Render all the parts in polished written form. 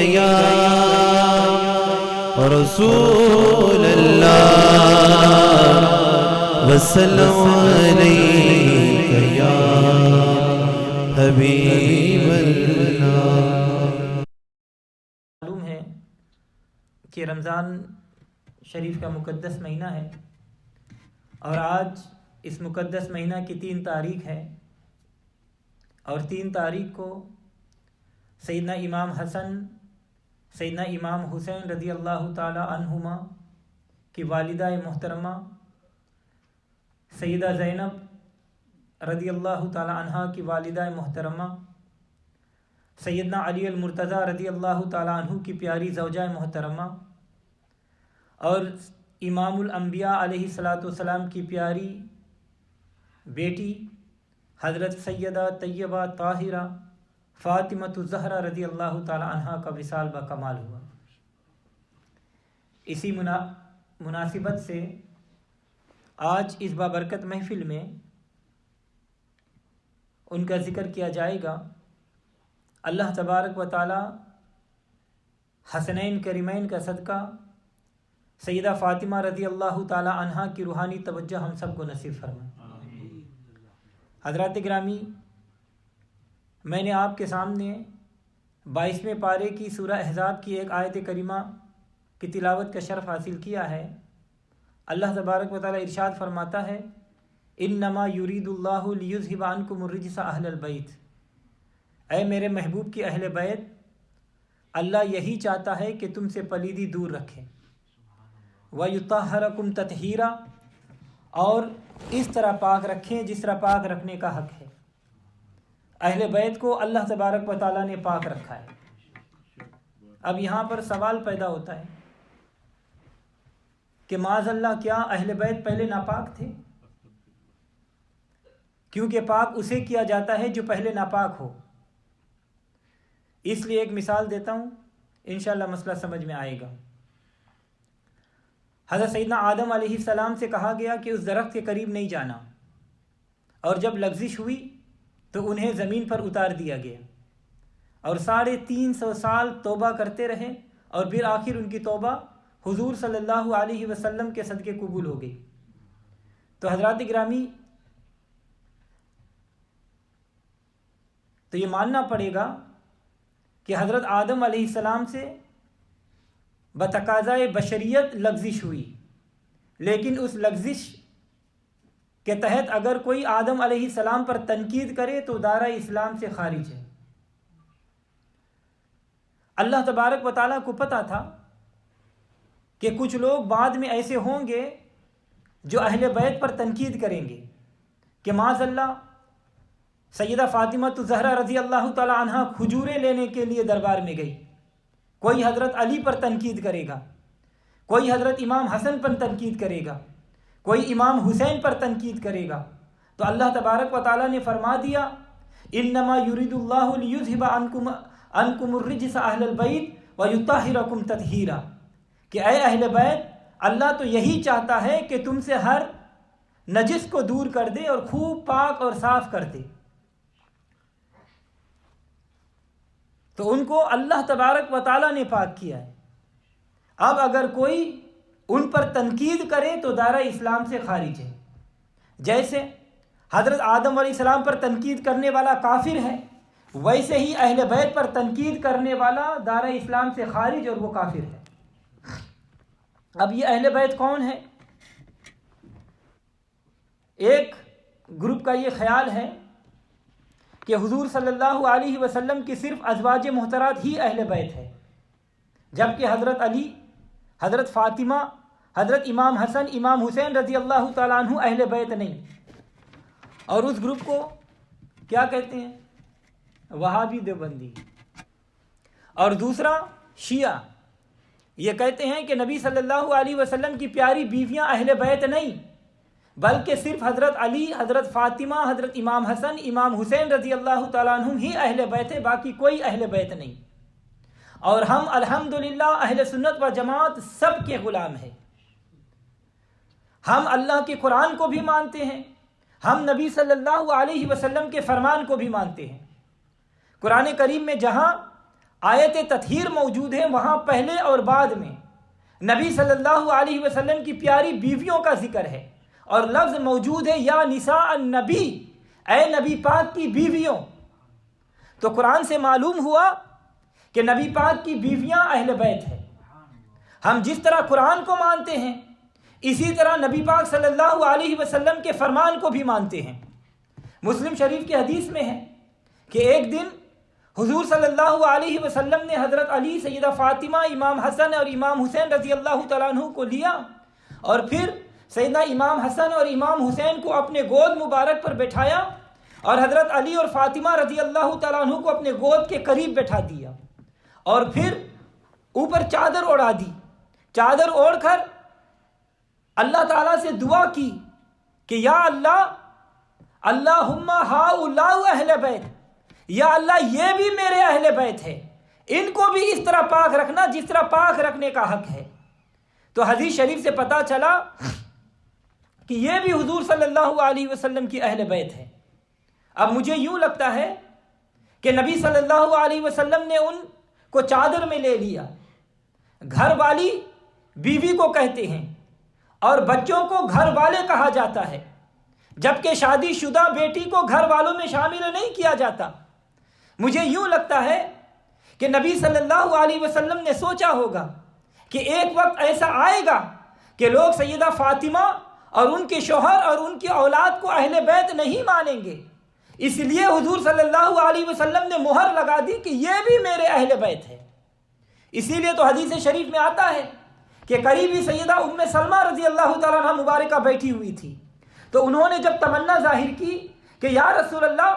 یا رسول اللہ وسلم علیک یا حبیب اللہ۔ معلوم ہے کہ رمضان شریف کا مقدس مہینہ ہے اور آج اس مقدس مہینہ کی 3 تاریخ ہے، اور 3 تاریخ کو سیدنا امام حسن، سیدنا امام حسین رضی اللہ تعالی عنہما کی والدہ محترمہ سیدہ زینب رضی اللہ تعالی عنہا کی والدہ محترمہ سیدنا علی المرتضیٰ رضی اللہ تعالی عنہ کی پیاری زوجہ محترمہ اور امام الانبیاء علیہ السلام کی پیاری بیٹی حضرت سیدہ طیبہ طاہرہ فاطمۃ الزہرا رضی اللہ تعالی عنہا کا وصال بکمال ہوا۔ اسی مناسبت سے آج اس بابرکت محفل میں ان کا ذکر کیا جائے گا۔ اللہ تبارک و تعالی حسنین کریمین کا صدقہ سیدہ فاطمہ رضی اللہ تعالی عنہا کی روحانی توجہ ہم سب کو نصیب فرمائے۔ حضرات گرامی، میں نے آپ کے سامنے 22ویں پارے کی سورہ احزاب کی ایک آیت کریمہ کی تلاوت کا شرف حاصل کیا ہے۔ اللہ تبارک و تعالی ارشاد فرماتا ہے، انما یرید اللہ لیذھب عنکم الرجس اہل البیت۔ اے میرے محبوب کی اہل بیت، اللہ یہی چاہتا ہے کہ تم سے پلیدی دور رکھے، وَيُطَهِّرَكُمْ تَطْهِيرًا، اور اس طرح پاک رکھیں جس طرح پاک رکھنے کا حق ہے۔ اہل بیت کو اللہ تبارک و تعالیٰ نے پاک رکھا ہے۔ اب یہاں پر سوال پیدا ہوتا ہے کہ معاذ اللہ کیا اہل بیت پہلے ناپاک تھے؟ کیونکہ پاک اسے کیا جاتا ہے جو پہلے ناپاک ہو۔ اس لیے ایک مثال دیتا ہوں، انشاءاللہ مسئلہ سمجھ میں آئے گا۔ حضرت سیدنا آدم علیہ السلام سے کہا گیا کہ اس درخت کے قریب نہیں جانا، اور جب لغزش ہوئی تو انہیں زمین پر اتار دیا گیا، اور 350 سال توبہ کرتے رہے، اور پھر آخر ان کی توبہ حضور صلی اللہ علیہ وسلم کے صدقے قبول ہو گئی۔ تو حضرات گرامی، تو یہ ماننا پڑے گا کہ حضرت آدم علیہ السلام سے بتقاضائے بشریت لغزش ہوئی، لیکن اس لغزش کے تحت اگر کوئی آدم علیہ السلام پر تنقید کرے تو دائرہ اسلام سے خارج ہے۔ اللہ تبارک و تعالیٰ کو پتہ تھا کہ کچھ لوگ بعد میں ایسے ہوں گے جو اہل بیت پر تنقید کریں گے کہ معاذ اللہ سیدہ فاطمہ الزہرا رضی اللہ تعالی عنہا کھجوریں لینے کے لیے دربار میں گئی، کوئی حضرت علی پر تنقید کرے گا، کوئی حضرت امام حسن پر تنقید کرے گا، کوئی امام حسین پر تنقید کرے گا۔ تو اللہ تبارک و تعالیٰ نے فرما دیا، انما یرید اللہ لیذھب عنکم الرجس اہل البیت ویطہرکم تطہیرا، کہ اے اہل بیت، اللہ تو یہی چاہتا ہے کہ تم سے ہر نجس کو دور کر دے اور خوب پاک اور صاف کر دے۔ تو ان کو اللہ تبارک و تعالیٰ نے پاک کیا ہے۔ اب اگر کوئی ان پر تنقید کرے تو دائرہ اسلام سے خارج ہے۔ جیسے حضرت آدم علیہ السلام پر تنقید کرنے والا کافر ہے، ویسے ہی اہل بیت پر تنقید کرنے والا دائرہ اسلام سے خارج اور وہ کافر ہے۔ اب یہ اہل بیت کون ہے؟ ایک گروپ کا یہ خیال ہے کہ حضور صلی اللہ علیہ وسلم کی صرف ازواج محترات ہی اہل بیت ہے، جبکہ حضرت علی، حضرت فاطمہ، حضرت امام حسن، امام حسین رضی اللہ تعالیٰ عنہ اہل بیت نہیں۔ اور اس گروپ کو کیا کہتے ہیں؟ وہابی دیوبندی۔ اور دوسرا شیعہ، یہ کہتے ہیں کہ نبی صلی اللہ علیہ وسلم کی پیاری بیویاں اہل بیت نہیں، بلکہ صرف حضرت علی، حضرت فاطمہ، حضرت امام حسن، امام حسین رضی اللہ تعالیٰ عنہ ہی اہل بیت ہے، باقی کوئی اہل بیت نہیں۔ اور ہم الحمدللہ اہل سنت و جماعت سب کے غلام ہیں۔ ہم اللہ کے قرآن کو بھی مانتے ہیں، ہم نبی صلی اللہ علیہ وسلم کے فرمان کو بھی مانتے ہیں۔ قرآن کریم میں جہاں آیت تطہیر موجود ہے، وہاں پہلے اور بعد میں نبی صلی اللہ علیہ وسلم کی پیاری بیویوں کا ذکر ہے، اور لفظ موجود ہے یا نساء النبی، اے نبی پاک کی بیویوں۔ تو قرآن سے معلوم ہوا کہ نبی پاک کی بیویاں اہل بیت ہیں۔ ہم جس طرح قرآن کو مانتے ہیں اسی طرح نبی پاک صلی اللہ علیہ وسلم کے فرمان کو بھی مانتے ہیں۔ مسلم شریف کی حدیث میں ہے کہ ایک دن حضور صلی اللہ علیہ وسلم نے حضرت علی، سیدہ فاطمہ، امام حسن اور امام حسین رضی اللہ تعالیٰ عنہ کو لیا، اور پھر سیدنا امام حسن اور امام حسین کو اپنے گود مبارک پر بٹھایا، اور حضرت علی اور فاطمہ رضی اللہ تعالیٰ عنہ کو اپنے گود کے قریب بٹھا دیا، اور پھر اوپر چادر اڑا دی۔ چادر اوڑھ کر اللہ تعالیٰ سے دعا کی کہ یا اللہ، اللہم ہؤلاء اہل بیت، یا اللہ یہ بھی میرے اہل بیت ہے، ان کو بھی اس طرح پاک رکھنا جس طرح پاک رکھنے کا حق ہے۔ تو حدیث شریف سے پتہ چلا کہ یہ بھی حضور صلی اللہ علیہ وسلم کی اہل بیت ہے۔ اب مجھے یوں لگتا ہے کہ نبی صلی اللہ علیہ وسلم نے ان کو چادر میں لے لیا۔ گھر والی بیوی کو کہتے ہیں اور بچوں کو گھر والے کہا جاتا ہے، جبکہ شادی شدہ بیٹی کو گھر والوں میں شامل نہیں کیا جاتا۔ مجھے یوں لگتا ہے کہ نبی صلی اللہ علیہ وسلم نے سوچا ہوگا کہ ایک وقت ایسا آئے گا کہ لوگ سیدہ فاطمہ اور ان کے شوہر اور ان کی اولاد کو اہل بیت نہیں مانیں گے، اس لیے حضور صلی اللہ علیہ وسلم نے مہر لگا دی کہ یہ بھی میرے اہل بیت ہے۔ اسی لیے تو حدیث شریف میں آتا ہے کہ قریبی سیدہ ام سلمہ رضی اللہ تعالیٰ عنہ مبارکہ بیٹھی ہوئی تھی، تو انہوں نے جب تمنا ظاہر کی کہ یا رسول اللہ،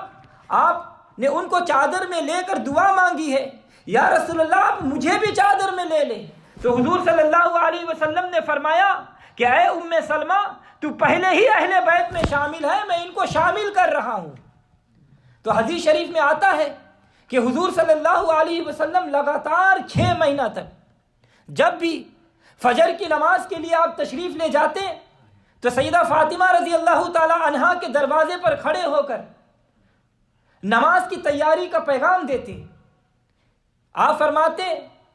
آپ نے ان کو چادر میں لے کر دعا مانگی ہے، یا رسول اللہ آپ مجھے بھی چادر میں لے لیں، تو حضور صلی اللہ علیہ وسلم نے فرمایا کہ اے ام سلمہ، تو پہلے ہی اہل بیت میں شامل ہے، میں ان کو شامل کر رہا ہوں۔ تو حدیث شریف میں آتا ہے کہ حضور صلی اللہ علیہ وسلم لگاتار 6 مہینہ تک جب بھی فجر کی نماز کے لیے آپ تشریف لے جاتے تو سیدہ فاطمہ رضی اللہ تعالی عنہا کے دروازے پر کھڑے ہو کر نماز کی تیاری کا پیغام دیتے۔ آپ فرماتے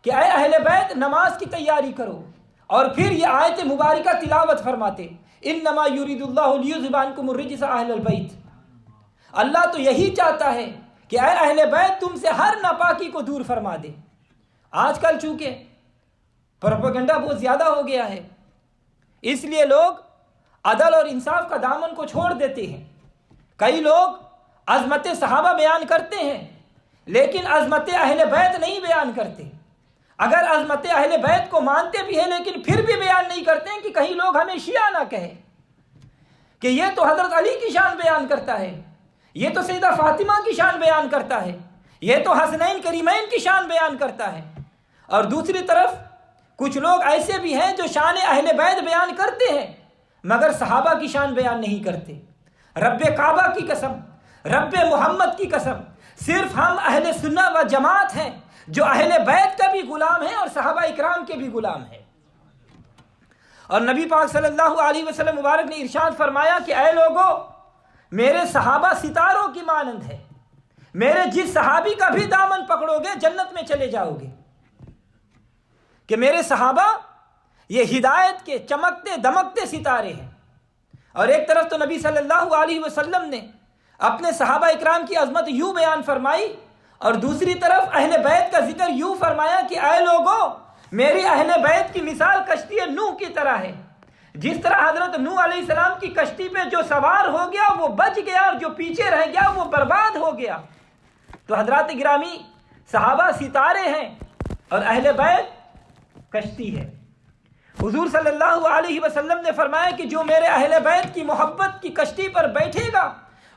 کہ اے اہل بیت، نماز کی تیاری کرو، اور پھر یہ آیت مبارکہ تلاوت فرماتے، انما یرید اللہ لیذھب عنکم الرجس اہل البیت۔ اللہ تو یہی چاہتا ہے کہ اے اہل بیت تم سے ہر ناپاکی کو دور فرما دے۔ آج کل چونکہ پروپیگنڈا بہت زیادہ ہو گیا ہے، اس لیے لوگ عدل اور انصاف کا دامن کو چھوڑ دیتے ہیں۔ کئی لوگ عظمت صحابہ بیان کرتے ہیں لیکن عظمت اہل بیت نہیں بیان کرتے۔ اگر عظمت اہل بیت کو مانتے بھی ہیں لیکن پھر بھی بیان نہیں کرتے ہیں کہ کہیں لوگ ہمیں شیعہ نہ کہیں کہ یہ تو حضرت علی کی شان بیان کرتا ہے، یہ تو سیدہ فاطمہ کی شان بیان کرتا ہے، یہ تو حسنین کریمین کی شان بیان کرتا ہے۔ اور دوسری طرف کچھ لوگ ایسے بھی ہیں جو شان اہل بیت بیان کرتے ہیں مگر صحابہ کی شان بیان نہیں کرتے۔ رب کعبہ کی قسم، رب محمد کی قسم، صرف ہم اہل سنت و جماعت ہیں جو اہل بیت کا بھی غلام ہیں اور صحابہ اکرام کے بھی غلام ہیں۔ اور نبی پاک صلی اللہ علیہ وسلم مبارک نے ارشاد فرمایا کہ اے لوگو، میرے صحابہ ستاروں کی مانند ہے، میرے جس صحابی کا بھی دامن پکڑو گے جنت میں چلے جاؤ گے۔ کہ میرے صحابہ یہ ہدایت کے چمکتے دمکتے ستارے ہیں۔ اور ایک طرف تو نبی صلی اللہ علیہ وسلم نے اپنے صحابہ اکرام کی عظمت یوں بیان فرمائی، اور دوسری طرف اہل بیت کا ذکر یوں فرمایا کہ اے لوگو، میری اہل بیت کی مثال کشتی نوح کی طرح ہے۔ جس طرح حضرت نوح علیہ السلام کی کشتی پہ جو سوار ہو گیا وہ بچ گیا اور جو پیچھے رہ گیا وہ برباد ہو گیا۔ تو حضرات گرامی، صحابہ ستارے ہیں اور اہل بیت کشتی ہے۔ حضور صلی اللہ علیہ وسلم نے فرمایا کہ جو میرے اہل بیت کی محبت کی کشتی پر بیٹھے گا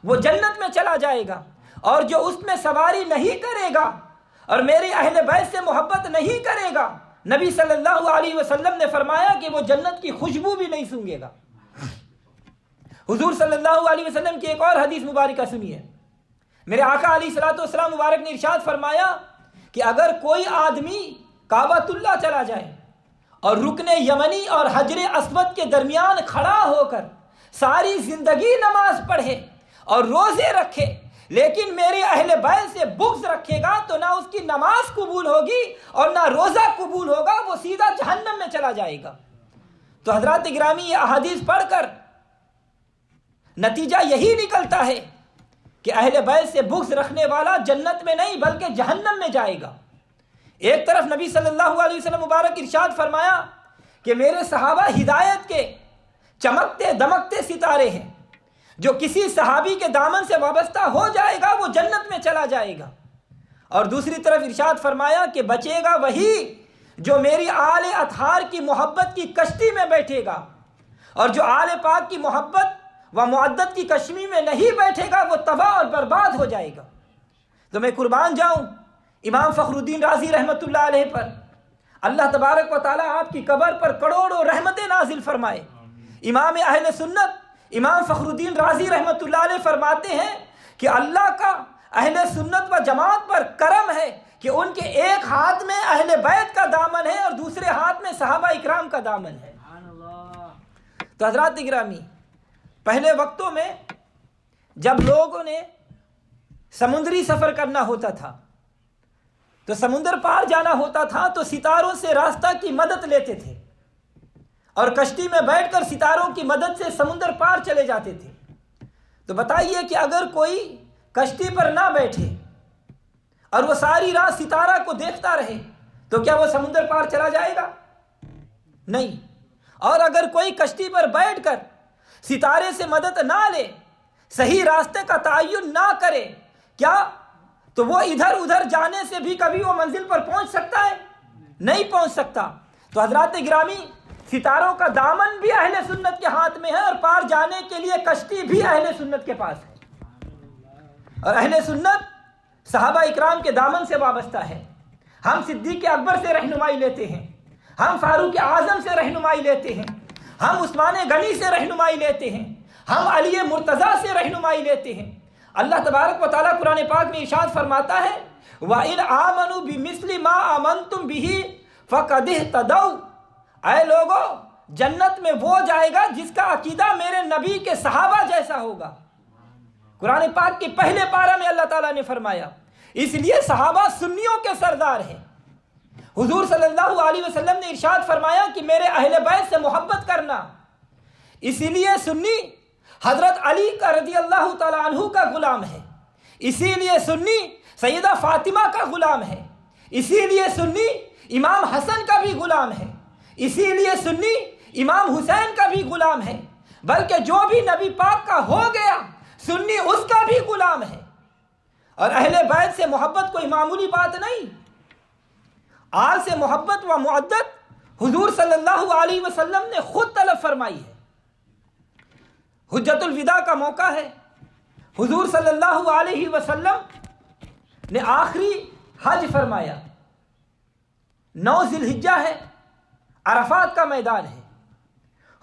وہ جنت میں چلا جائے گا، اور جو اس میں سواری نہیں کرے گا اور میری اہل بیت سے محبت نہیں کرے گا، نبی صلی اللہ علیہ وسلم نے فرمایا کہ وہ جنت کی خوشبو بھی نہیں سونگے گا۔ حضور صلی اللہ علیہ وسلم کی ایک اور حدیث مبارکہ سنیے۔ میرے آقا علیہ الصلوۃ والسلام مبارک نے ارشاد فرمایا کہ اگر کوئی آدمی کعبۃ اللہ چلا جائے اور رکن یمنی اور حجر اسود کے درمیان کھڑا ہو کر ساری زندگی نماز پڑھے اور روزے رکھے لیکن میری اہل بیت سے بغض رکھے گا تو نہ اس کی نماز قبول ہوگی اور نہ روزہ قبول ہوگا، وہ سیدھا جہنم میں چلا جائے گا۔ تو حضرات گرامی، یہ احادیث پڑھ کر نتیجہ یہی نکلتا ہے کہ اہل بیت سے بغض رکھنے والا جنت میں نہیں بلکہ جہنم میں جائے گا۔ ایک طرف نبی صلی اللہ علیہ وسلم مبارک ارشاد فرمایا کہ میرے صحابہ ہدایت کے چمکتے دمکتے ستارے ہیں، جو کسی صحابی کے دامن سے وابستہ ہو جائے گا وہ جنت میں چلا جائے گا۔ اور دوسری طرف ارشاد فرمایا کہ بچے گا وہی جو میری آل اطہار کی محبت کی کشتی میں بیٹھے گا، اور جو آل پاک کی محبت و معدت کی کشتی میں نہیں بیٹھے گا وہ تباہ اور برباد ہو جائے گا۔ تو میں قربان جاؤں امام فخر الدین رازی رحمۃ اللہ علیہ پر، اللہ تبارک و تعالیٰ آپ کی قبر پر کروڑوں رحمتیں نازل فرمائے۔ امام اہل سنت امام فخر الدین رازی رحمۃ اللہ علیہ فرماتے ہیں کہ اللہ کا اہل سنت و جماعت پر کرم ہے کہ ان کے ایک ہاتھ میں اہل بیت کا دامن ہے اور دوسرے ہاتھ میں صحابہ اکرام کا دامن ہے۔ تو حضرات گرامی، پہلے وقتوں میں جب لوگوں نے سمندری سفر کرنا ہوتا تھا تو سمندر پار جانا ہوتا تھا تو ستاروں سے راستہ کی مدد لیتے تھے اور کشتی میں بیٹھ کر ستاروں کی مدد سے سمندر پار چلے جاتے تھے۔ تو بتائیے کہ اگر کوئی کشتی پر نہ بیٹھے اور وہ ساری رات ستارہ کو دیکھتا رہے تو کیا وہ سمندر پار چلا جائے گا؟ نہیں۔ اور اگر کوئی کشتی پر بیٹھ کر ستارے سے مدد نہ لے، صحیح راستے کا تعین نہ کرے، کیا تو وہ ادھر ادھر جانے سے بھی کبھی وہ منزل پر پہنچ سکتا ہے؟ نہیں پہنچ سکتا۔ تو حضرات گرامی، ستاروں کا دامن بھی اہل سنت کے ہاتھ میں ہے اور پار جانے کے لیے کشتی بھی اہل سنت کے پاس ہے، اور اہل سنت صحابہ اکرام کے دامن سے وابستہ ہے۔ ہم صدیق اکبر سے رہنمائی لیتے ہیں، ہم فاروق اعظم سے رہنمائی لیتے ہیں، ہم عثمان غنی سے رہنمائی لیتے ہیں، ہم علی مرتضیٰ سے رہنمائی لیتے ہیں۔ اللہ تبارک و تعالیٰ قرآن پاک میں ارشاد فرماتا ہے وَإِنْ آمَنُوا بِمِثْلِ مَا آمَنْتُمْ بِهِ فَقَدِ اهْتَدَوْا، اے لوگو جنت میں وہ جائے گا جس کا عقیدہ میرے نبی کے صحابہ جیسا ہوگا۔ قرآن پاک کے پہلے پارہ میں اللہ تعالیٰ نے فرمایا، اس لیے صحابہ سنیوں کے سردار ہیں۔ حضور صلی اللہ علیہ وسلم نے ارشاد فرمایا کہ میرے اہل بیت سے محبت کرنا، اسی لیے سنی حضرت علی کا رضی اللہ تعالیٰ عنہ کا غلام ہے، اسی لیے سنی سیدہ فاطمہ کا غلام ہے، اسی لیے سنی امام حسن کا بھی غلام ہے، اسی لیے سنی امام حسین کا بھی غلام ہے، بلکہ جو بھی نبی پاک کا ہو گیا سنی اس کا بھی غلام ہے۔ اور اہل بیت سے محبت کوئی معمولی بات نہیں، آل سے محبت و معدت حضور صلی اللہ علیہ وسلم نے خود طلب فرمائی ہے۔ حجت الوداع کا موقع ہے، حضور صلی اللہ علیہ وسلم نے آخری حج فرمایا، 9 ذی الحجہ ہے، عرفات کا میدان ہے،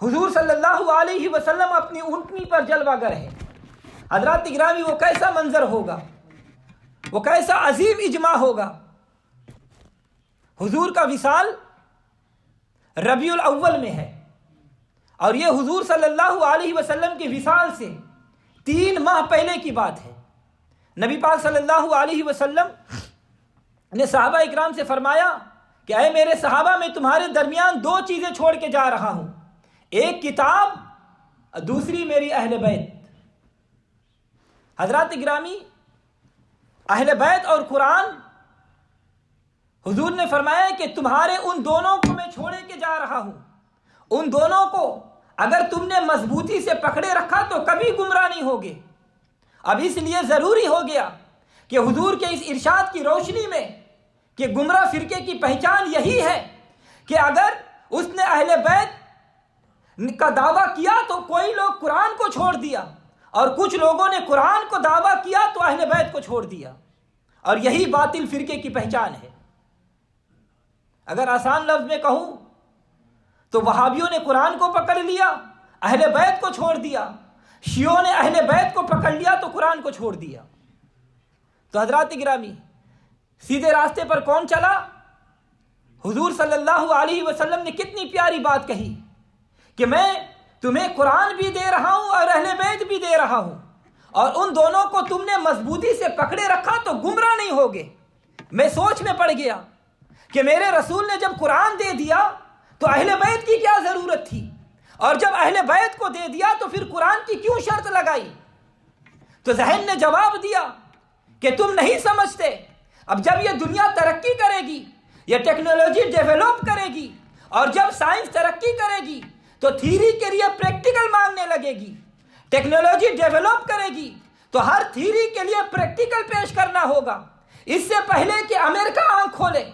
حضور صلی اللہ علیہ وسلم اپنی اونٹنی پر جلوہ گر ہے۔ حضرات گرامی، وہ کیسا منظر ہوگا، وہ کیسا عظیم اجماع ہوگا۔ حضور کا وصال ربیع الاول میں ہے، اور یہ حضور صلی اللہ علیہ وسلم کے وصال سے 3 ماہ پہلے کی بات ہے۔ نبی پاک صلی اللہ علیہ وسلم نے صحابہ اکرام سے فرمایا کہ اے میرے صحابہ، میں تمہارے درمیان 2 چیزیں چھوڑ کے جا رہا ہوں، ایک کتاب اور دوسری میری اہل بیت۔ حضرات گرامی، اہل بیت اور قرآن، حضور نے فرمایا کہ تمہارے ان دونوں کو میں چھوڑے کے جا رہا ہوں، ان دونوں کو اگر تم نے مضبوطی سے پکڑے رکھا تو کبھی گمراہ نہیں ہوگے۔ اب اس لیے ضروری ہو گیا کہ حضور کے اس ارشاد کی روشنی میں کہ گمراہ فرقے کی پہچان یہی ہے کہ اگر اس نے اہل بیت کا دعویٰ کیا تو کوئی لوگ قرآن کو چھوڑ دیا، اور کچھ لوگوں نے قرآن کو دعویٰ کیا تو اہل بیت کو چھوڑ دیا، اور یہی باطل فرقے کی پہچان ہے۔ اگر آسان لفظ میں کہوں تو وہابیوں نے قرآن کو پکڑ لیا، اہل بیت کو چھوڑ دیا، شیعوں نے اہل بیت کو پکڑ لیا تو قرآن کو چھوڑ دیا۔ تو حضرات گرامی، سیدھے راستے پر کون چلا؟ حضور صلی اللہ علیہ وسلم نے کتنی پیاری بات کہی کہ میں تمہیں قرآن بھی دے رہا ہوں اور اہل بیت بھی دے رہا ہوں، اور ان دونوں کو تم نے مضبوطی سے پکڑے رکھا تو گمراہ نہیں ہوگے۔ میں سوچ میں پڑ گیا کہ میرے رسول نے جب قرآن دے دیا تو اہل بیت کی کیا ضرورت تھی، اور جب اہل بیت کو دے دیا تو پھر قرآن کی کیوں شرط لگائی؟ تو ذہن نے جواب دیا کہ تم نہیں سمجھتے، اب جب یہ دنیا ترقی کرے گی، یہ ٹیکنالوجی ڈیولپ کرے گی، اور جب سائنس ترقی کرے گی تو تھیوری کے لیے پریکٹیکل مانگنے لگے گی۔ ٹیکنالوجی ڈیولپ کرے گی تو ہر تھیوری کے لیے پریکٹیکل پیش کرنا ہوگا۔ اس سے پہلے کہ امریکہ آنکھ کھولے،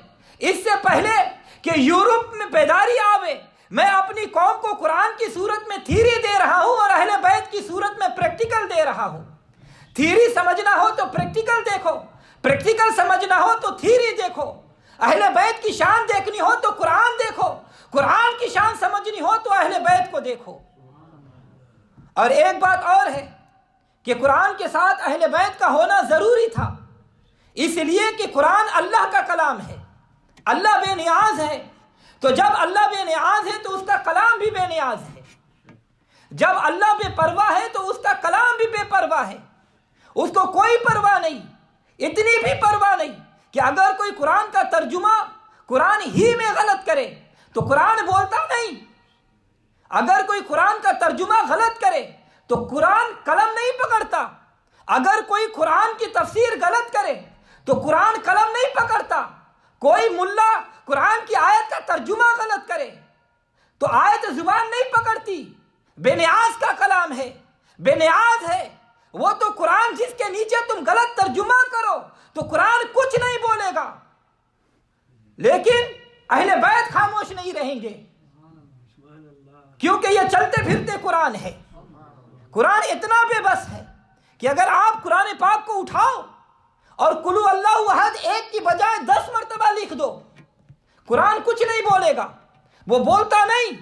اس سے پہلے کہ یورپ میں بیداری آوے، میں اپنی قوم کو قرآن کی صورت میں تھیوری دے رہا ہوں اور اہل بیت کی صورت میں پریکٹیکل دے رہا ہوں۔ تھیوری سمجھنا ہو تو پریکٹیکل دیکھو، پریکٹیکل سمجھنا ہو تو تھیوری دیکھو، اہل بیت کی شان دیکھنی ہو تو قرآن دیکھو، قرآن کی شان سمجھنی ہو تو اہل بیت کو دیکھو۔ اور ایک بات اور ہے کہ قرآن کے ساتھ اہل بیت کا ہونا ضروری تھا، اس لیے کہ قرآن اللہ کا کلام ہے، اللہ بے نیاز ہے، تو جب اللہ بے نیاز ہے تو اس کا کلام بھی بے نیاز ہے، جب اللہ بے پرواہ ہے تو اس کا کلام بھی بے پرواہ ہے، اس کو کوئی پرواہ نہیں، اتنی بھی پرواہ نہیں کہ اگر کوئی قرآن کا ترجمہ قرآن ہی میں غلط کرے تو قرآن بولتا نہیں، اگر کوئی قرآن کا ترجمہ غلط کرے تو قرآن قلم نہیں پکڑتا، اگر کوئی قرآن کی تفسیر غلط کرے تو قرآن قلم نہیں پکڑتا، کوئی ملا قرآن کی آیت کا ترجمہ غلط کرے تو آیت زبان نہیں پکڑتی، بے نیاز کا کلام ہے، بے نیاز ہے وہ تو قرآن جس کے نیچے تم غلط ترجمہ کرو تو قرآن کچھ نہیں بولے گا، لیکن اہل بیت خاموش نہیں رہیں گے کیونکہ یہ چلتے پھرتے قرآن ہے۔ قرآن اتنا بے بس ہے کہ اگر آپ قرآن پاک کو اٹھاؤ اور قل اللہ احد ایک کی بجائے 10 مرتبہ لکھ دو، قرآن کچھ نہیں بولے گا، وہ بولتا نہیں۔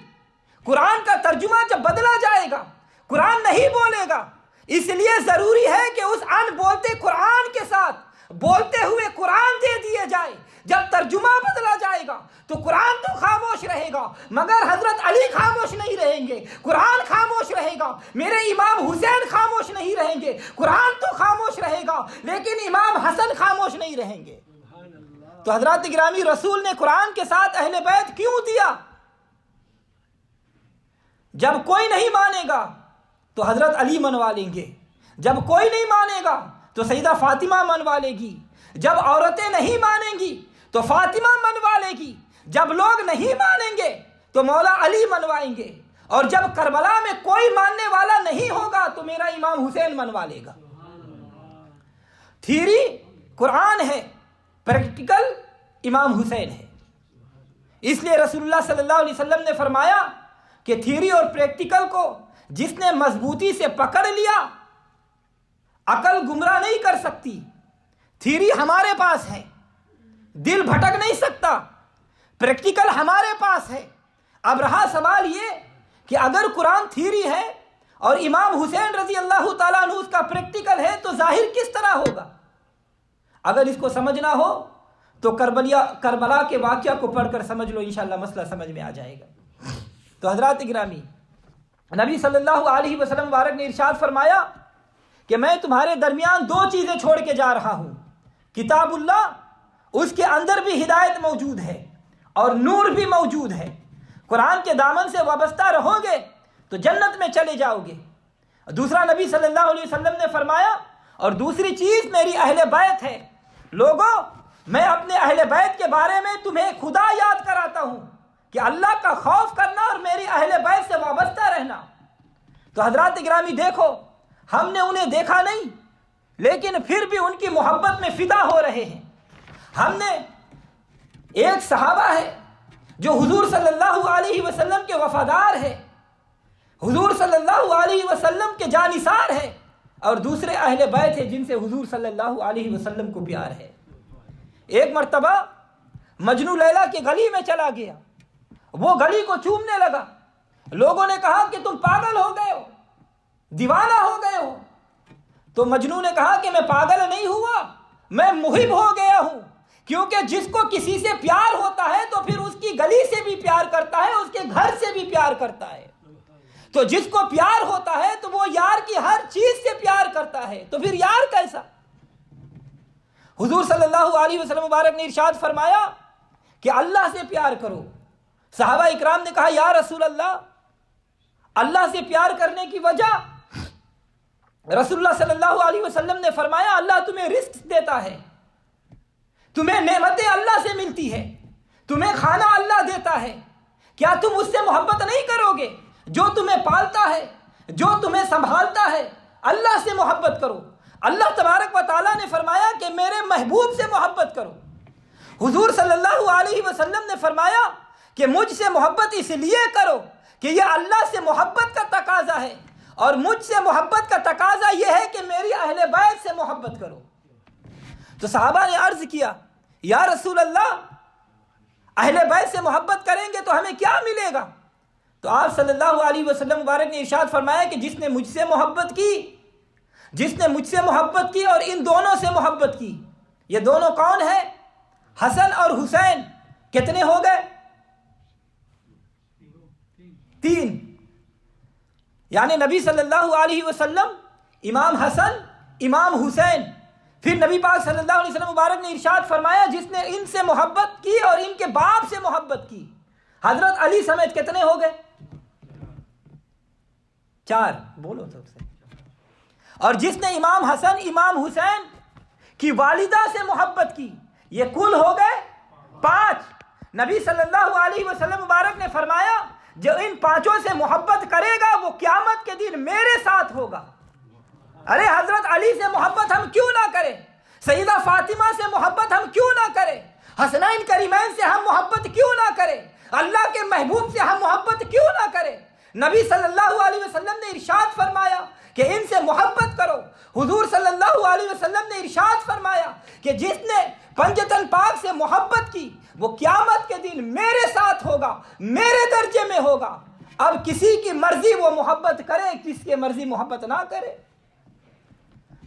قرآن کا ترجمہ جب بدلا جائے گا قرآن نہیں بولے گا، اس لیے ضروری ہے کہ اس ان بولتے قرآن کے ساتھ بولتے ہوئے قرآن دے دیے جائے۔ جب ترجمہ بدلا جائے گا تو قرآن تو خاموش رہے گا، مگر حضرت علی خاموش نہیں رہیں گے، قرآن خاموش رہے گا، میرے امام حسین خاموش نہیں رہیں گے، قرآن تو خاموش رہے گا لیکن امام حسن خاموش نہیں رہیں گے۔ تو حضرات گرامی، رسول نے قرآن کے ساتھ اہل بیت کیوں دیا؟ جب کوئی نہیں مانے گا تو حضرت علی منوا لیں گے، جب کوئی نہیں مانے گا تو سیدہ فاطمہ منوا لے گی، جب عورتیں نہیں مانیں گی تو فاطمہ منوا لے گی، جب لوگ نہیں مانیں گے تو مولا علی منوائیں گے، اور جب کربلا میں کوئی ماننے والا نہیں ہوگا تو میرا امام حسین منوا لے گا۔ تھیوری قرآن ہے، پریکٹیکل امام حسین ہے۔ اس لیے رسول اللہ صلی اللہ علیہ وسلم نے فرمایا کہ تھیوری اور پریکٹیکل کو جس نے مضبوطی سے پکڑ لیا، عقل گمراہ نہیں کر سکتی۔ تھیوری ہمارے پاس ہے، دل بھٹک نہیں سکتا، پریکٹیکل ہمارے پاس ہے۔ اب رہا سوال یہ کہ اگر قرآن تھیوری ہے اور امام حسین رضی اللہ تعالیٰ عنہ اس کا پریکٹیکل ہے تو ظاہر کس طرح ہوگا؟ اگر اس کو سمجھنا ہو تو کربلا کے واقعہ کو پڑھ کر سمجھ لو، انشاءاللہ مسئلہ سمجھ میں آ جائے گا۔ تو حضرات گرامی، نبی صلی اللہ علیہ وسلم مبارک نے ارشاد فرمایا کہ میں تمہارے درمیان 2 چیزیں چھوڑ کے جا رہا ہوں، کتاب اللہ، اس کے اندر بھی ہدایت موجود ہے اور نور بھی موجود ہے، قرآن کے دامن سے وابستہ رہو گے تو جنت میں چلے جاؤ گے۔ دوسرا نبی صلی اللہ علیہ وسلم نے فرمایا اور دوسری چیز میری اہل بیت ہے۔ لوگوں، میں اپنے اہل بیت کے بارے میں تمہیں خدا یاد کراتا ہوں کہ اللہ کا خوف کرنا اور میری اہل بیت سے وابستہ رہنا۔ تو حضرات گرامی دیکھو، ہم نے انہیں دیکھا نہیں لیکن پھر بھی ان کی محبت میں فدا ہو رہے ہیں۔ ہم نے ایک صحابہ ہے جو حضور صلی اللہ علیہ وسلم کے وفادار ہے، حضور صلی اللہ علیہ وسلم کے جانثار ہے، اور دوسرے اہل بیت ہیں جن سے حضور صلی اللہ علیہ وسلم کو پیار ہے۔ ایک مرتبہ مجنو لیلا کی گلی میں چلا گیا، وہ گلی کو چومنے لگا، لوگوں نے کہا کہ تم پاگل ہو گئے ہو، دیوانہ ہو گئے ہو۔ تو مجنو نے کہا کہ میں پاگل نہیں ہوا، میں محب ہو گیا ہوں، کیونکہ جس کو کسی سے پیار ہوتا ہے تو پھر اس کی گلی سے بھی پیار کرتا ہے، اس کے گھر سے بھی پیار کرتا ہے۔ تو جس کو پیار ہوتا ہے تو وہ یار کی ہر چیز سے پیار کرتا ہے، تو پھر یار کیسا؟ حضور صلی اللہ علیہ وسلم مبارک نے ارشاد فرمایا کہ اللہ سے پیار کرو۔ صحابہ اکرام نے کہا یا رسول اللہ سے پیار کرنے کی وجہ؟ رسول اللہ صلی اللہ علیہ وسلم نے فرمایا اللہ تمہیں رزق دیتا ہے، تمہیں نعمتیں اللہ سے ملتی ہے، تمہیں کھانا اللہ دیتا ہے، کیا تم اس سے محبت نہیں کرو گے؟ جو تمہیں پالتا ہے، جو تمہیں سنبھالتا ہے، اللہ سے محبت کرو۔ اللہ تبارک و تعالیٰ نے فرمایا کہ میرے محبوب سے محبت کرو۔ حضور صلی اللہ علیہ وسلم نے فرمایا کہ مجھ سے محبت اس لیے کرو کہ یہ اللہ سے محبت کا تقاضا ہے، اور مجھ سے محبت کا تقاضا یہ ہے کہ میری اہل بیت سے محبت کرو۔ تو صحابہ نے عرض کیا یا رسول اللہ اہل بیت سے محبت کریں گے تو ہمیں کیا ملے گا؟ تو آپ صلی اللہ علیہ وسلم مبارک نے ارشاد فرمایا کہ جس نے مجھ سے محبت کی اور ان دونوں سے محبت کی۔ یہ دونوں کون ہیں؟ حسن اور حسین۔ کتنے ہو گئے؟ 3۔ یعنی نبی صلی اللہ علیہ وسلم، امام حسن، امام حسین۔ پھر نبی پاک صلی اللہ علیہ وسلم مبارک نے ارشاد فرمایا جس نے ان سے محبت کی اور ان کے باپ سے محبت کی۔ حضرت علی سمیت کتنے ہو گئے؟ 4۔ بولو تو سے۔ اور جس نے امام حسن، امام حسین کی والدہ سے محبت کی، یہ کل ہو گئے 5۔ نبی صلی اللہ علیہ وسلم مبارک نے فرمایا جو ان 5 سے محبت کرے گا وہ قیامت کے دن میرے ساتھ ہوگا۔ ارے حضرت علی سے محبت ہم کیوں نہ کریں؟ سیدہ فاطمہ سے محبت ہم کیوں نہ کریں؟ حسنین کریمین سے ہم محبت کیوں نہ کریں؟ اللہ کے محبوب سے ہم محبت کیوں نہ کریں؟ نبی صلی اللہ علیہ وسلم نے ارشاد فرمایا کہ ان سے محبت کرو۔ حضور صلی اللہ علیہ وسلم نے ارشاد فرمایا کہ جس نے پنجتن پاک سے محبت کی وہ قیامت کے دن میرے ساتھ ہوگا، میرے درجے میں ہوگا۔ اب کسی کی مرضی وہ محبت کرے، کس کی مرضی محبت نہ کرے۔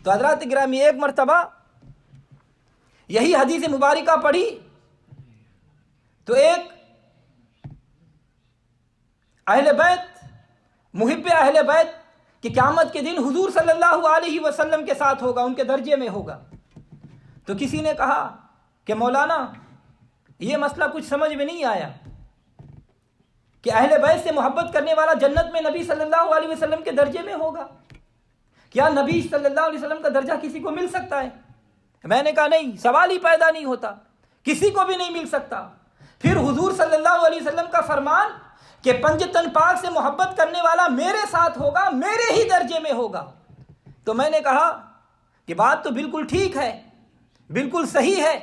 تو حضرات گرامی ایک مرتبہ یہی حدیث مبارکہ پڑھی تو ایک اہل بیت، محب اہل بیت کہ قیامت کے دن حضور صلی اللہ علیہ وسلم کے ساتھ ہوگا، ان کے درجے میں ہوگا۔ تو کسی نے کہا کہ مولانا یہ مسئلہ کچھ سمجھ میں نہیں آیا کہ اہل بیت سے محبت کرنے والا جنت میں نبی صلی اللہ علیہ وسلم کے درجے میں ہوگا، کیا نبی صلی اللہ علیہ وسلم کا درجہ کسی کو مل سکتا ہے؟ میں نے کہا نہیں، سوال ہی پیدا نہیں ہوتا، کسی کو بھی نہیں مل سکتا۔ پھر حضور صلی اللہ علیہ وسلم کا فرمان کہ پنجتن پاک سے محبت کرنے والا میرے ساتھ ہوگا، میرے ہی درجے میں ہوگا۔ تو میں نے کہا کہ بات تو بالکل ٹھیک ہے، بالکل صحیح ہے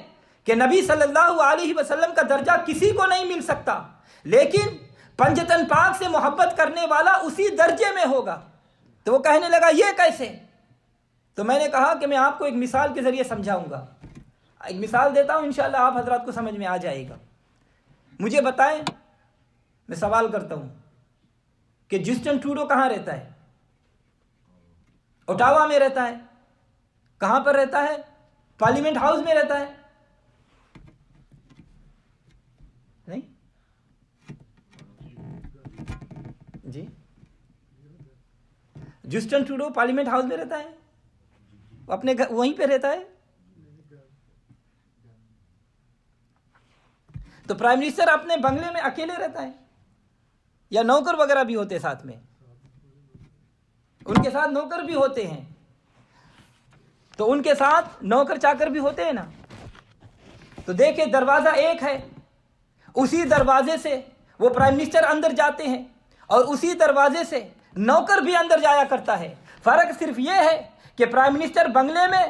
کہ نبی صلی اللہ علیہ وسلم کا درجہ کسی کو نہیں مل سکتا، لیکن پنجتن پاک سے محبت کرنے والا اسی درجے میں ہوگا۔ تو وہ کہنے لگا یہ کیسے؟ تو میں نے کہا کہ میں آپ کو ایک مثال کے ذریعے سمجھاؤں گا، ایک مثال دیتا ہوں، انشاءاللہ آپ حضرات کو سمجھ میں آ جائے گا۔ مجھے بتائیں، میں سوال کرتا ہوں کہ جسٹن ٹروڈو کہاں رہتا ہے؟ اوٹاوا میں رہتا ہے۔ کہاں پر رہتا ہے؟ پارلیمنٹ ہاؤس میں رہتا ہے؟ نہیں جی، جسٹن ٹروڈو پارلیمنٹ ہاؤس میں رہتا ہے، اپنے گھر وہیں پہ رہتا ہے۔ تو پرائم منسٹر اپنے بنگلے میں اکیلے رہتا ہے یا نوکر وغیرہ بھی ہوتے ساتھ میں؟ ان کے ساتھ نوکر بھی ہوتے ہیں، تو ان کے ساتھ نوکر چاکر بھی ہوتے ہیں نا۔ تو دیکھیں دروازہ ایک ہے، اسی دروازے سے وہ پرائم منسٹر اندر جاتے ہیں اور اسی دروازے سے نوکر بھی اندر جایا کرتا ہے۔ فرق صرف یہ ہے کہ پرائم منسٹر بنگلے میں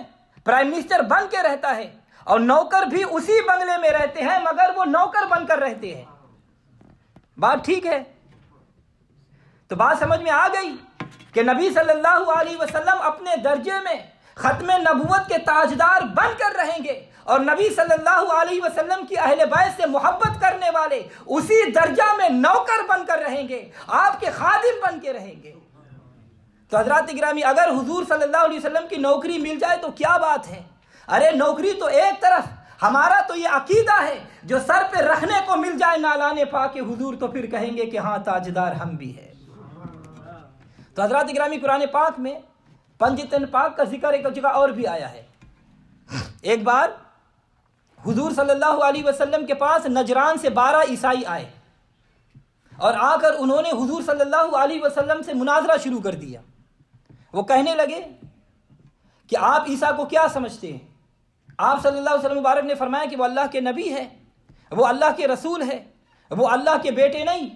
پرائم منسٹر بن کے رہتا ہے اور نوکر بھی اسی بنگلے میں رہتے ہیں، مگر وہ نوکر بن کر رہتے ہیں۔ بات ٹھیک ہے؟ تو بات سمجھ میں آ گئی کہ نبی صلی اللہ علیہ وسلم اپنے درجے میں ختم نبوت کے تاجدار بن کر رہیں گے، اور نبی صلی اللہ علیہ وسلم کی اہل بیت سے محبت کرنے والے اسی درجہ میں نوکر بن کر رہیں گے، آپ کے خادم بن کے رہیں گے۔ تو حضرات گرامی اگر حضور صلی اللہ علیہ وسلم کی نوکری مل جائے تو کیا بات ہے؟ ارے نوکری تو ایک طرف، ہمارا تو یہ عقیدہ ہے جو سر پہ رکھنے کو مل جائے نالان پاک حضور تو پھر کہیں گے کہ ہاں تاجدار ہم بھی ہیں۔ تو حضرات گرامی قرآن پاک میں پنجتن پاک کا ذکر ایک جگہ اور بھی آیا ہے۔ ایک بار حضور صلی اللہ علیہ وسلم کے پاس نجران سے 12 عیسائی آئے اور آ کر انہوں نے حضور صلی اللہ علیہ وسلم سے مناظرہ شروع کر دیا۔ وہ کہنے لگے کہ آپ عیسیٰ کو کیا سمجھتے ہیں؟ آپ صلی اللہ علیہ وسلم مبارک نے فرمایا کہ وہ اللہ کے نبی ہے، وہ اللہ کے رسول ہے، وہ اللہ کے بیٹے نہیں۔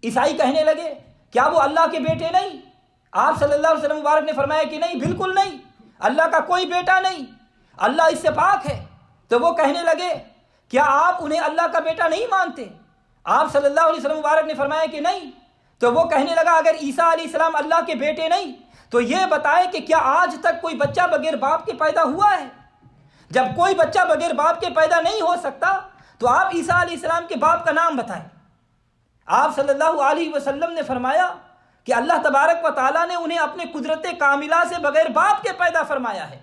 عیسائی کہنے لگے کیا وہ اللہ کے بیٹے نہیں؟ آپ صلی اللہ علیہ وسلم مبارک نے فرمایا کہ نہیں، بالکل نہیں، اللہ کا کوئی بیٹا نہیں، اللہ اس سے پاک ہے۔ تو وہ کہنے لگے کیا آپ انہیں اللہ کا بیٹا نہیں مانتے؟ آپ صلی اللہ علیہ وسلم مبارک نے فرمایا کہ نہیں۔ تو وہ کہنے لگا اگر عیسیٰ علیہ السلام اللہ کے بیٹے نہیں تو یہ بتائے کہ کیا آج تک کوئی بچہ بغیر باپ کے پیدا ہوا ہے؟ جب کوئی بچہ بغیر باپ کے پیدا نہیں ہو سکتا تو آپ عیسیٰ علیہ السلام کے باپ کا نام بتائیں۔ آپ صلی اللہ علیہ وسلم نے فرمایا کہ اللہ تبارک و تعالیٰ نے انہیں اپنے قدرت کاملہ سے بغیر باپ کے پیدا فرمایا ہے۔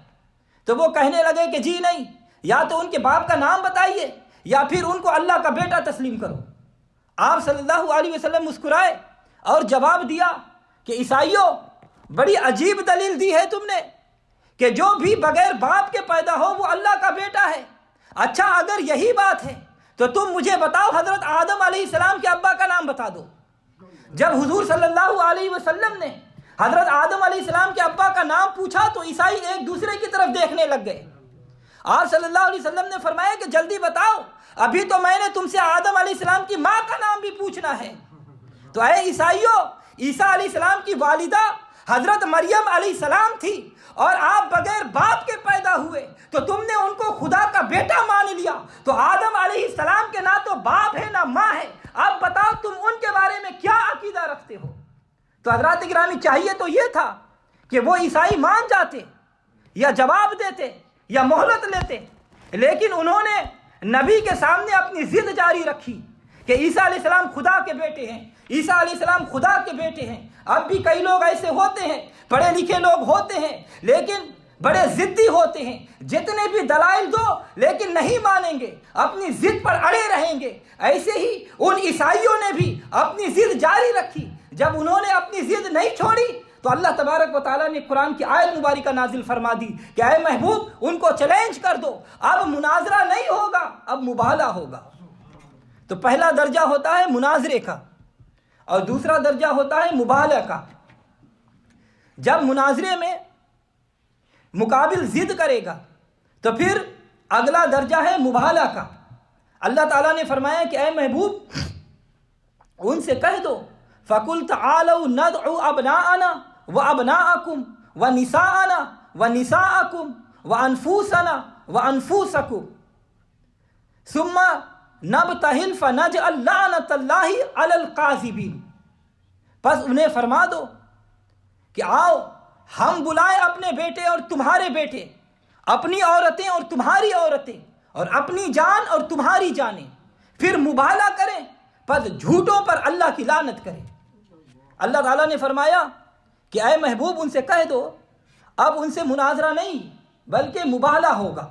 تو وہ کہنے لگے کہ جی نہیں، یا تو ان کے باپ کا نام بتائیے یا پھر ان کو اللہ کا بیٹا تسلیم کرو۔ آپ صلی اللہ علیہ وسلم مسکرائے اور جواب دیا کہ عیسائیوں، بڑی عجیب دلیل دی ہے تم نے کہ جو بھی بغیر باپ کے پیدا ہو وہ اللہ کا بیٹا ہے۔ اچھا اگر یہی بات ہے تو تم مجھے بتاؤ حضرت آدم علیہ السلام کے ابا کا نام بتا دو۔ جب حضور صلی اللہ علیہ وسلم نے حضرت آدم علیہ السلام کے ابا کا نام پوچھا تو عیسائی ایک دوسرے کی طرف دیکھنے لگ گئے۔ آپ صلی اللہ علیہ وسلم نے فرمایا کہ جلدی بتاؤ، ابھی تو میں نے تم سے آدم علیہ السلام کی ماں کا نام بھی پوچھنا ہے۔ تو اے عیسائیوں، عیسیٰ علیہ السلام کی والدہ حضرت مریم علیہ السلام تھی اور آپ بغیر باپ کے پیدا ہوئے تو تم نے ان کو خدا کا بیٹا مان لیا۔ تو آدم علیہ السلام کے نہ تو باپ ہے نہ ماں ہے، اب بتاؤ تم ان کے بارے میں کیا عقیدہ رکھتے ہو؟ تو حضرات گرامی چاہیے تو یہ تھا کہ وہ عیسائی مان جاتے یا جواب دیتے یا مہلت لیتے، لیکن انہوں نے نبی کے سامنے اپنی ضد جاری رکھی کہ عیسیٰ علیہ السلام خدا کے بیٹے ہیں، عیسیٰ علیہ السلام خدا کے بیٹے ہیں۔ اب بھی کئی لوگ ایسے ہوتے ہیں، پڑھے لکھے لوگ ہوتے ہیں لیکن بڑے ضدی ہوتے ہیں، جتنے بھی دلائل دو لیکن نہیں مانیں گے، اپنی ضد پر اڑے رہیں گے۔ ایسے ہی ان عیسائیوں نے بھی اپنی ضد جاری رکھی۔ جب انہوں نے اپنی ضد نہیں چھوڑی تو اللہ تبارک و تعالیٰ نے قرآن کی آیت مبارکہ نازل فرما دی کہ اے محبوب ان کو چیلنج کر دو، اب مناظرہ نہیں ہوگا، اب مباہلہ ہوگا۔ تو پہلا درجہ ہوتا ہے مناظرے کا اور دوسرا درجہ ہوتا ہے مباہلہ کا۔ جب مناظرے میں مقابل ضد کرے گا تو پھر اگلا درجہ ہے مباہلہ کا۔ اللہ تعالیٰ نے فرمایا کہ اے محبوب ان سے کہہ دو فَقُلْ تَعَالَوْا نَدْعُ أَبْنَاءَنَا وَأَبْنَاءَكُمْ وَنِسَاءَنَا وَنِسَاءَكُمْ وَأَنفُسَنَا وَأَنفُسَكُمْ ثُمَّ نَبْتَهِلْ فَنَجْعَلْ لَعْنَةَ اللَّهِ عَلَى الْقَاذِبِينَ۔ پس انہیں فرما دو کہ آؤ ہم بلائیں اپنے بیٹے اور تمہارے بیٹے، اپنی عورتیں اور تمہاری عورتیں، اور اپنی جان اور تمہاری جانیں، پھر مباہلہ کریں، پس جھوٹوں پر اللہ کی لعنت کریں۔ اللہ تعالیٰ نے فرمایا کہ اے محبوب ان سے کہہ دو اب ان سے مناظرہ نہیں بلکہ مباہلہ ہوگا۔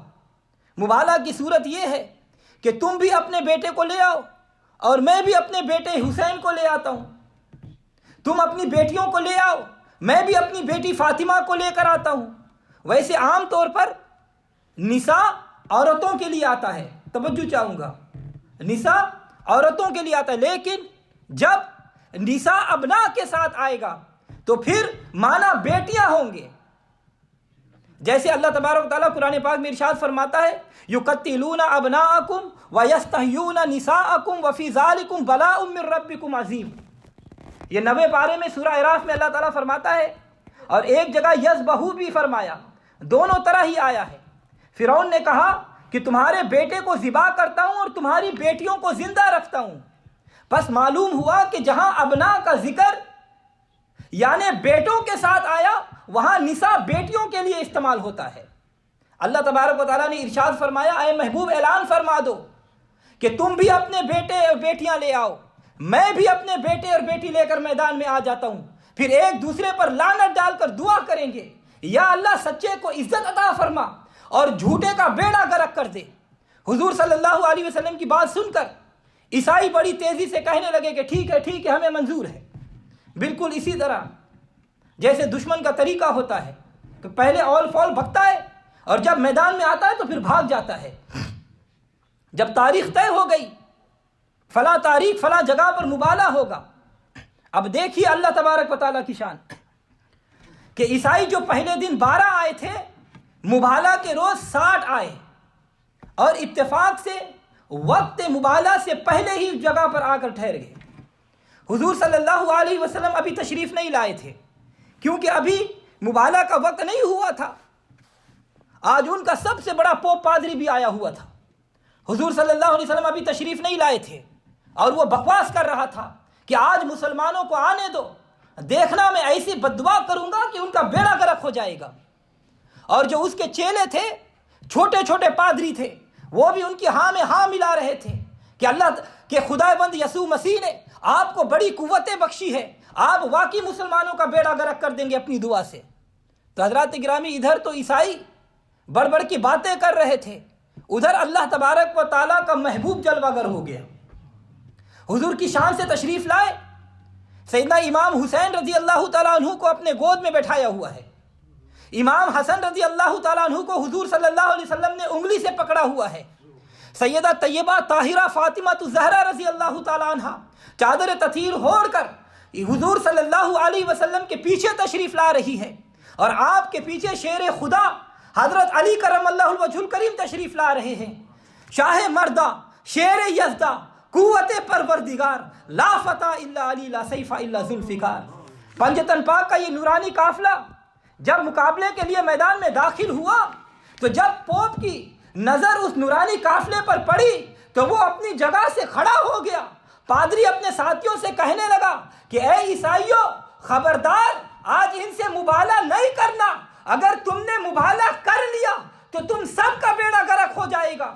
مباہلہ کی صورت یہ ہے کہ تم بھی اپنے بیٹے کو لے آؤ اور میں بھی اپنے بیٹے حسین کو لے آتا ہوں، تم اپنی بیٹیوں کو لے آؤ میں بھی اپنی بیٹی فاطمہ کو لے کر آتا ہوں۔ ویسے عام طور پر نساء عورتوں کے لیے آتا ہے، توجہ چاہوں گا، نساء عورتوں کے لیے آتا ہے، لیکن جب نساء ابنا کے ساتھ آئے گا تو پھر مانا بیٹیاں ہوں گے۔ جیسے اللہ تبارک و تعالیٰ قرآن پاک میں ارشاد فرماتا ہے یقتلون ابناءکم ویستحیون نساءکم وفی ذالکم بلاء من ربکم عظیم۔ یہ 90 پارے میں سورہ اعراف میں اللہ تعالیٰ فرماتا ہے، اور ایک جگہ یذبحو بھی فرمایا، دونوں طرح ہی آیا ہے۔ فرعون نے کہا کہ تمہارے بیٹے کو ذبح کرتا ہوں اور تمہاری بیٹیوں کو زندہ رکھتا ہوں۔ پس معلوم ہوا کہ جہاں ابنا کا ذکر یعنی بیٹوں کے ساتھ آیا وہاں نساء بیٹیوں کے لیے استعمال ہوتا ہے۔ اللہ تبارک و تعالیٰ نے ارشاد فرمایا اے محبوب اعلان فرما دو کہ تم بھی اپنے بیٹے اور بیٹیاں لے آؤ، میں بھی اپنے بیٹے اور بیٹی لے کر میدان میں آ جاتا ہوں، پھر ایک دوسرے پر لعنت ڈال کر دعا کریں گے یا اللہ سچے کو عزت عطا فرما اور جھوٹے کا بیڑا غرق کر دے۔ حضور صلی اللہ علیہ وسلم کی بات سن کر عیسائی بڑی تیزی سے کہنے لگے کہ ٹھیک ہے ہمیں منظور ہے۔ بالکل اسی طرح جیسے دشمن کا طریقہ ہوتا ہے کہ پہلے اول فول بھگتا ہے اور جب میدان میں آتا ہے تو پھر بھاگ جاتا ہے۔ جب تاریخ طے ہو گئی، فلاں تاریخ فلاں جگہ پر مبالہ ہوگا، اب دیکھیے اللہ تبارک و تعالیٰ کی شان کہ عیسائی جو پہلے دن 12 آئے تھے، مبالہ کے روز 60 آئے، اور اتفاق سے وقت مبالہ سے پہلے ہی جگہ پر آ کر ٹھہر گئے۔ حضور صلی اللہ علیہ وسلم ابھی تشریف نہیں لائے تھے کیونکہ ابھی مبالہ کا وقت نہیں ہوا تھا۔ آج ان کا سب سے بڑا پوپ پادری بھی آیا ہوا تھا، حضور صلی اللہ علیہ وسلم ابھی تشریف نہیں لائے تھے، اور وہ بکواس کر رہا تھا کہ آج مسلمانوں کو آنے دو، دیکھنا میں ایسی بددعا کروں گا کہ ان کا بیڑا غرق ہو جائے گا۔ اور جو اس کے چیلے تھے، چھوٹے چھوٹے پادری تھے، وہ بھی ان کی ہاں میں ہاں ملا رہے تھے کہ اللہ کے خدا بند یسوع مسیح نے آپ کو بڑی قوتیں بخشی ہے، آپ واقعی مسلمانوں کا بیڑا غرق کر دیں گے اپنی دعا سے۔ تو حضرات گرامی، ادھر تو عیسائی بڑھ بڑھ کی باتیں کر رہے تھے، ادھر اللہ تبارک و تعالیٰ کا محبوب جلوہ گر ہو گیا، حضور کی شان سے تشریف لائے۔ سیدنا امام حسین رضی اللہ تعالیٰ عنہ کو اپنے گود میں بٹھایا ہوا ہے، امام حسن رضی اللہ تعالیٰ عنہ کو حضور صلی اللہ علیہ وسلم نے انگلی سے پکڑا ہوا ہے، سیدہ طیبہ طاہرہ فاطمہ الزہرا رضی اللہ تعالیٰ عنہ چادر تطہیر اوڑھ کر حضور صلی اللہ علیہ وسلم کے پیچھے تشریف لا رہی ہے، اور آپ کے پیچھے شیر خدا حضرت علی کرم اللہ الوجہ الکریم تشریف لا رہے ہیں۔ شاہ مردہ، شیر یزدہ، قوت پروردگار، لا فتح الا علی، لا سیف الا ذوالفقار۔ پنجتن پاک کا یہ نورانی قافلہ جب مقابلے کے لیے میدان میں داخل ہوا تو جب پوپ کی نظر اس نورانی قافلے پر پڑی تو وہ اپنی جگہ سے کھڑا ہو گیا۔ پادری اپنے ساتھیوں سے کہنے لگا کہ اے عیسائیوں، خبردار، آج ان سے مبالہ نہیں کرنا، اگر تم نے مبالہ کر لیا تو تم سب کا بیڑا غرق ہو جائے گا۔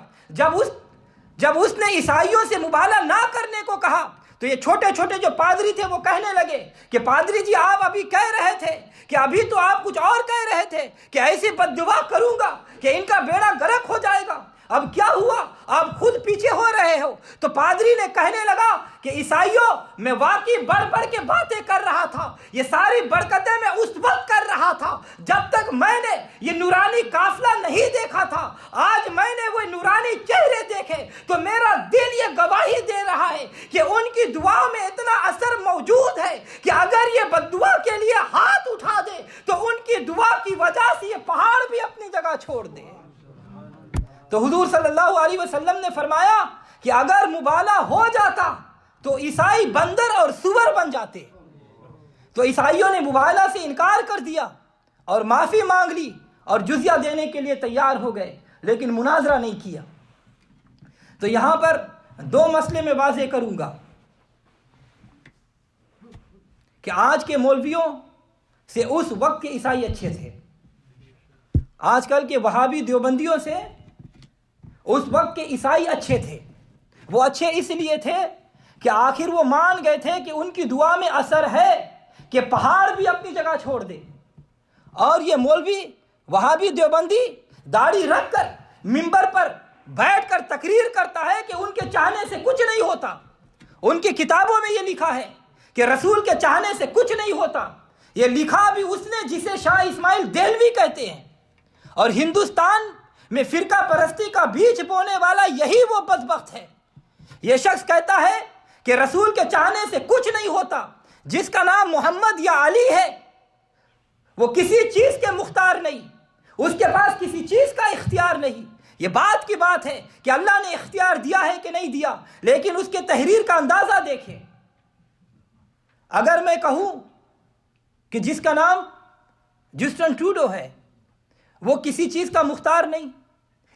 جب اس نے عیسائیوں سے مبالہ نہ کرنے کو کہا تو یہ چھوٹے چھوٹے جو پادری تھے وہ کہنے لگے کہ پادری جی، آپ ابھی کہہ رہے تھے کہ ابھی تو آپ کچھ اور کہہ رہے تھے کہ ایسی بددعا کروں گا کہ ان کا بیڑا غرق ہو جائے گا، اب کیا ہوا؟ آپ خود پیچھے ہو رہے ہو۔ تو پادری نے کہنے لگا کہ عیسائیوں، میں واقعی بڑھ بڑھ کے باتیں کر رہا تھا، یہ ساری برکتیں میں اس وقت کر رہا تھا جب تک میں نے یہ نورانی قافلہ نہیں دیکھا تھا۔ آج میں نے وہ نورانی چہرے دیکھے تو میرا دل یہ گواہی دے رہا ہے کہ ان کی دعا میں اتنا اثر موجود ہے کہ اگر یہ بددعا کے لیے ہاتھ اٹھا دے تو ان کی دعا کی وجہ سے یہ پہاڑ بھی اپنی جگہ چھوڑ دے۔ تو حضور صلی اللہ علیہ وسلم نے فرمایا کہ اگر مبالہ ہو جاتا تو عیسائی بندر اور سور بن جاتے۔ تو عیسائیوں نے مبالہ سے انکار کر دیا اور معافی مانگ لی اور جزیہ دینے کے لیے تیار ہو گئے، لیکن مناظرہ نہیں کیا۔ تو یہاں پر دو مسئلے میں واضح کروں گا کہ آج کے مولویوں سے اس وقت کے عیسائی اچھے تھے، آج کل کے وہابی دیوبندیوں سے اس وقت کے عیسائی اچھے تھے۔ وہ اچھے اس لیے تھے کہ آخر وہ مان گئے تھے کہ ان کی دعا میں اثر ہے کہ پہاڑ بھی اپنی جگہ چھوڑ دے۔ اور یہ مولوی وہابی دیوبندی داڑھی رکھ کر منبر پر بیٹھ کر تقریر کرتا ہے کہ ان کے چاہنے سے کچھ نہیں ہوتا۔ ان کی کتابوں میں یہ لکھا ہے کہ رسول کے چاہنے سے کچھ نہیں ہوتا۔ یہ لکھا بھی اس نے جسے شاہ اسماعیل دہلوی کہتے ہیں، اور ہندوستان میں فرقہ پرستی کا بیج بونے والا یہی وہ بدبخت ہے۔ یہ شخص کہتا ہے کہ رسول کے چاہنے سے کچھ نہیں ہوتا۔ جس کا نام محمد یا علی ہے وہ کسی چیز کے مختار نہیں، اس کے پاس کسی چیز کا اختیار نہیں۔ یہ بات کی بات ہے کہ اللہ نے اختیار دیا ہے کہ نہیں دیا، لیکن اس کے تحریر کا اندازہ دیکھیں۔ اگر میں کہوں کہ جس کا نام جسٹن ٹروڈو ہے وہ کسی چیز کا مختار نہیں،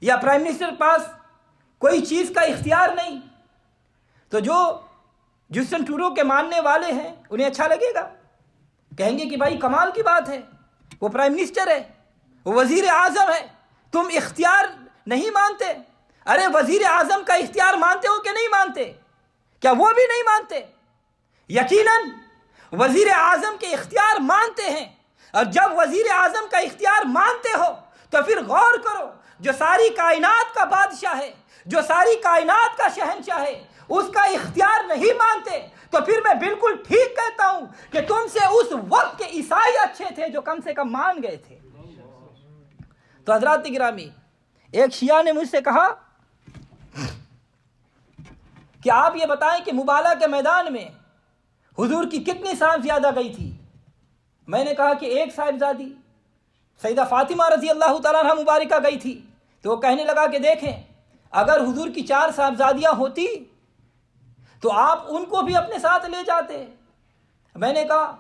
یا پرائم منسٹر پاس کوئی چیز کا اختیار نہیں، تو جو جسٹن ٹروڈو کے ماننے والے ہیں انہیں اچھا لگے گا، کہیں گے کہ بھائی کمال کی بات ہے، وہ پرائم منسٹر ہے، وہ وزیر اعظم ہے، تم اختیار نہیں مانتے؟ ارے وزیر اعظم کا اختیار مانتے ہو کہ نہیں مانتے؟ کیا وہ بھی نہیں مانتے؟ یقیناً وزیر اعظم کے اختیار مانتے ہیں، اور جب وزیر اعظم کا اختیار مانتے ہو تو پھر غور کرو جو ساری کائنات کا بادشاہ ہے، جو ساری کائنات کا شہنشاہ ہے، اس کا اختیار نہیں مانتے تو پھر میں بالکل ٹھیک کہتا ہوں کہ تم سے اس وقت کے عیسائی اچھے تھے جو کم سے کم مان گئے تھے۔ تو حضرات گرامی، ایک شیعہ نے مجھ سے کہا کہ آپ یہ بتائیں کہ مبالہ کے میدان میں حضور کی کتنی صاحبزادہ گئی تھی؟ میں نے کہا کہ ایک صاحبزادی سیدہ فاطمہ رضی اللہ تعالیٰ عنہ مبارکہ گئی تھی۔ تو وہ کہنے لگا کہ دیکھیں، اگر حضور کی 4 صاحبزادیاں ہوتی تو آپ ان کو بھی اپنے ساتھ لے جاتے۔ میں نے کہا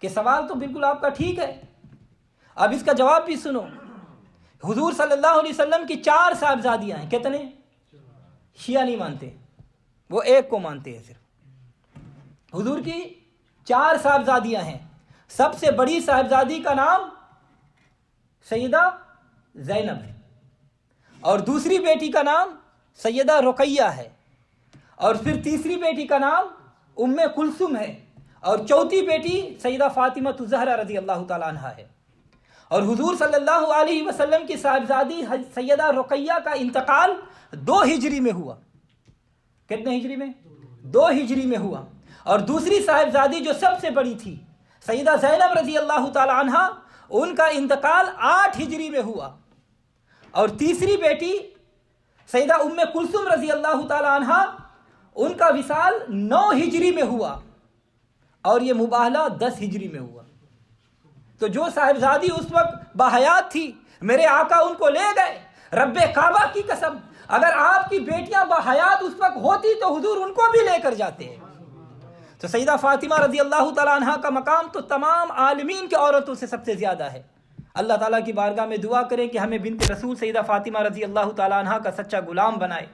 کہ سوال تو بالکل آپ کا ٹھیک ہے، اب اس کا جواب بھی سنو۔ حضور صلی اللہ علیہ وسلم کی 4 صاحبزادیاں ہیں، کتنے؟ شیعہ نہیں مانتے، وہ ایک کو مانتے ہیں صرف۔ حضور کی 4 صاحبزادیاں ہیں، سب سے بڑی صاحبزادی کا نام سیدہ زینب ہے، اور دوسری بیٹی کا نام سیدہ رقیہ ہے، اور پھر تیسری بیٹی کا نام ام کلثوم ہے، اور چوتھی بیٹی سیدہ فاطمہ الزہرا رضی اللہ تعالیٰ عنہ ہے۔ اور حضور صلی اللہ علیہ وسلم کی صاحبزادی سیدہ رقیہ کا انتقال 2 ہجری میں ہوا۔ کتنے ہجری میں؟ 2 ہجری میں ہوا۔ اور دوسری صاحبزادی جو سب سے بڑی تھی سیدہ زینب رضی اللہ تعالیٰ عنہ، ان کا انتقال 8 ہجری میں ہوا۔ اور تیسری بیٹی سیدہ ام کلثوم رضی اللہ تعالیٰ عنہ، ان کا وصال 9 ہجری میں ہوا، اور یہ مباہلہ 10 ہجری میں ہوا۔ تو جو صاحبزادی اس وقت باحیات تھی، میرے آقا ان کو لے گئے۔ رب کعبہ کی قسم، اگر آپ کی بیٹیاں باحیات اس وقت ہوتی تو حضور ان کو بھی لے کر جاتے ہیں۔ تو سیدہ فاطمہ رضی اللہ تعالیٰ عنہ کا مقام تو تمام عالمین کی عورتوں سے سب سے زیادہ ہے۔ اللہ تعالیٰ کی بارگاہ میں دعا کریں کہ ہمیں بنت رسول سیدہ فاطمہ رضی اللہ تعالیٰ عنہ کا سچا غلام بنائے۔